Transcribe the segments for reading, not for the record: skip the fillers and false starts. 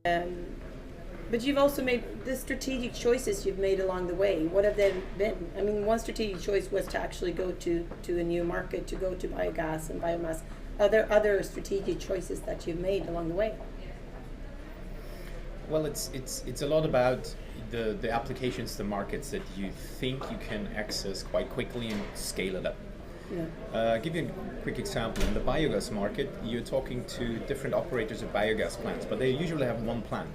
Um, but you've also made the strategic choices you've made along the way. What have they been? I mean, one strategic choice was to actually go to a new market, to go to biogas and biomass. Are there other strategic choices that you've made along the way? Well, it's a lot about the applications, the markets that you think you can access quite quickly and scale it up. Yeah. Give you a quick example. In the biogas market, you're talking to different operators of biogas plants, but they usually have one plant.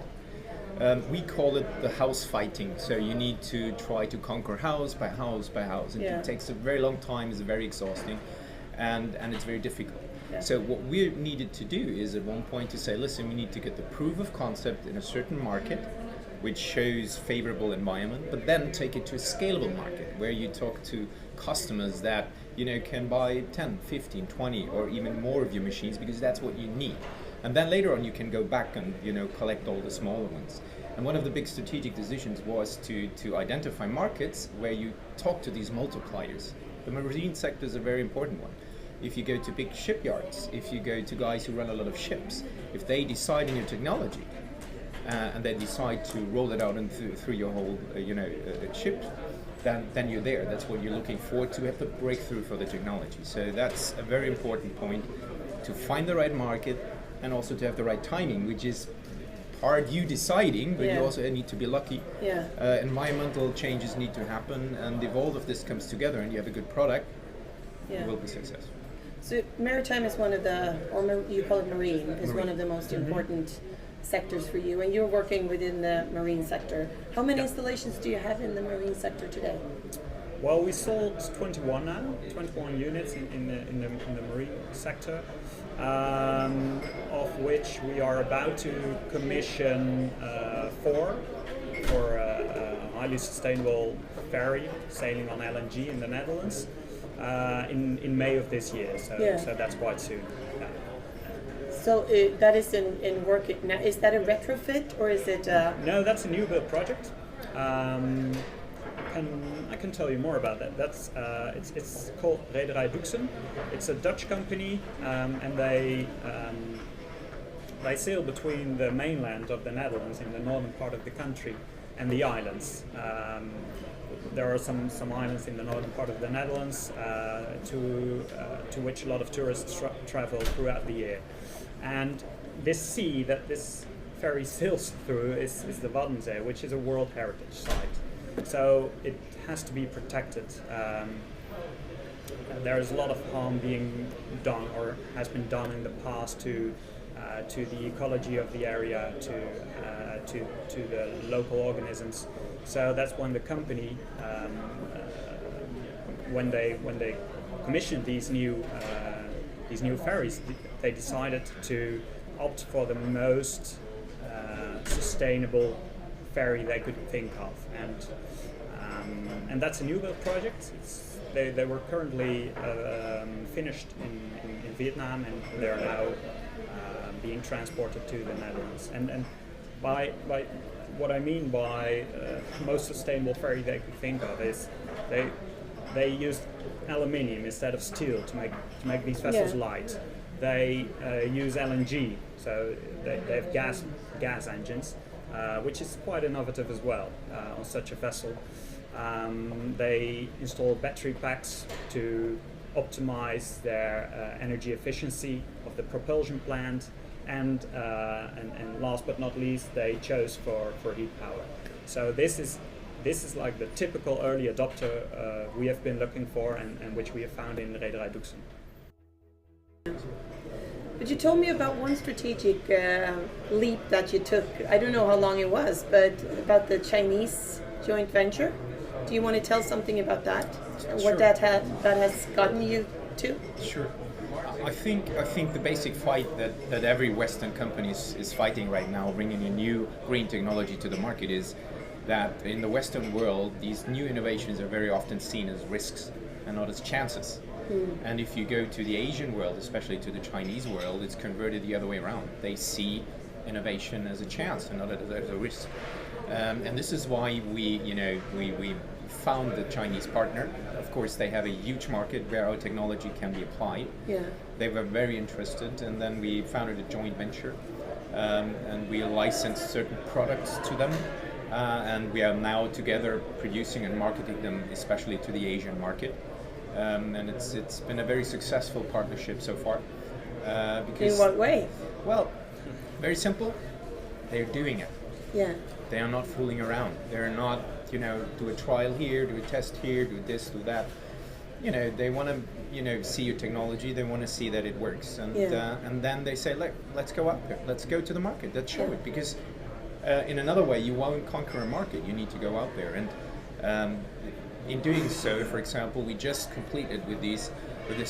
We call it the house fighting. So you need to try to conquer house by house by house. And Yeah. it takes a very long time, it's very exhausting, and it's very difficult. Yeah. So what we needed to do is at one point to say, listen, we need to get the proof of concept in a certain market, which shows favorable environment, but then take it to a scalable market where you talk to customers that can buy 10, 15, 20 or even more of your machines because that's what you need. And then later on you can go back and collect all the smaller ones. And one of the big strategic decisions was to identify markets where you talk to these multipliers. The marine sector is a very important one. If you go to big shipyards, if you go to guys who run a lot of ships, if they decide in your technology and they decide to roll it out through your whole ship, then you're there. That's what you're looking for, to have the breakthrough for the technology. So that's a very important point, to find the right market and also to have the right timing, which is part you deciding, but you also need to be lucky. Yeah. Environmental changes need to happen, and if all of this comes together and you have a good product, you will be successful. So maritime is one of the, or you call it marine, is one of the most important sectors for you, and you're working within the marine sector. How many installations do you have in the marine sector today? Well, we sold 21 now, 21 units in the marine sector, of which we are about to commission 4 for a highly sustainable ferry sailing on LNG in the Netherlands in May of this year. So that's quite soon. Yeah. So that is in work now. Is that a retrofit or is it? No, that's a new build project. I can tell you more about that. That's it's called Rederij Duxen. It's a Dutch company, and they sail between the mainland of the Netherlands in the northern part of the country and the islands. There are some islands in the northern part of the Netherlands to which a lot of tourists travel throughout the year. And this sea that this ferry sails through is the Waddenzee, which is a World Heritage Site. So it has to be protected. There is a lot of harm being done or has been done in the past to the ecology of the area, to the local organisms. So that's when the company, when they commissioned these new ferries, they decided to opt for the most sustainable ferry they could think of, and that's a new build project. They were currently finished in Vietnam, and they are now being transported to the Netherlands. And by what I mean by most sustainable ferry they could think of is they used aluminium instead of steel to make these vessels light. They use LNG, so they have gas engines, which is quite innovative as well on such a vessel. They install battery packs to optimize their energy efficiency of the propulsion plant, and last but not least, they chose for heat power. So this is like the typical early adopter we have been looking for, and which we have found in Rederij Duxen. But you told me about one strategic leap that you took. I don't know how long it was, but about the Chinese joint venture. Do you want to tell something about that? What that has gotten you to? Sure. I think the basic fight that every Western company is fighting right now, bringing a new green technology to the market, is that in the Western world, these new innovations are very often seen as risks and not as chances. And if you go to the Asian world, especially to the Chinese world, it's converted the other way around. They see innovation as a chance and not as a risk. And this is why we found the Chinese partner. Of course, they have a huge market where our technology can be applied. Yeah. They were very interested, and then we founded a joint venture. and we license certain products to them. And we are now together producing and marketing them, especially to the Asian market. And it's been a very successful partnership so far. Because, In what way? well, very simple. They're doing it. Yeah. They are not fooling around. They're not, do a trial here, do a test here, do this, do that. They want to, see your technology. They want to see that it works, and and then they say, let's go out there. Let's go to the market. Let's show it, because in another way, you won't conquer a market. You need to go out there, and in doing so, for example, we just completed with this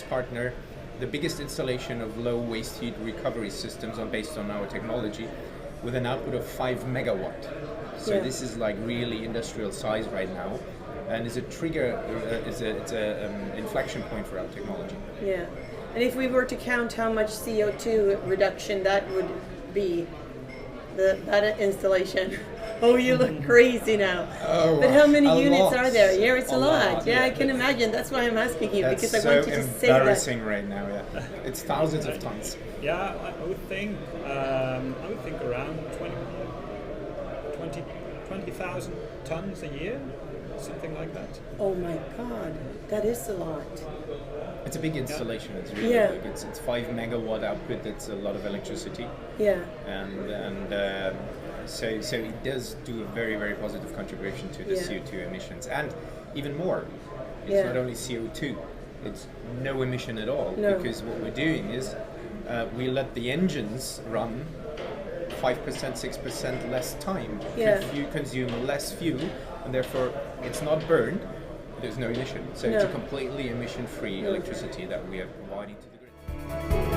partner the biggest installation of low waste heat recovery systems based on our technology, with an output of 5 megawatt. So this is like really industrial size right now, and is a trigger, it's a inflection point for our technology. Yeah. And if we were to count how much CO2 reduction that would be, that installation. Oh, you look crazy now. Oh, but how many a units lot. are there? Yeah, it's a A lot. lot, Yeah, yeah. I can imagine. That's why I'm asking you, That's because so I want you to say that. embarrassing right now. Yeah, it's thousands of tons. Yeah, I would think around 20,000 tons a year, something like that. Oh my God, that is a lot. It's a big installation. It's really big. It's 5 megawatt output. That's a lot of electricity. Yeah. And so it does do a very, very positive contribution to the CO2 emissions, and even more. It's not only CO2; it's no emission at all. No. Because what we're doing is we let the engines run 5%, 6% less time. Yeah. You consume less fuel, and therefore it's not burned. There's no emission. So it's a completely emission-free electricity that we are providing to the grid.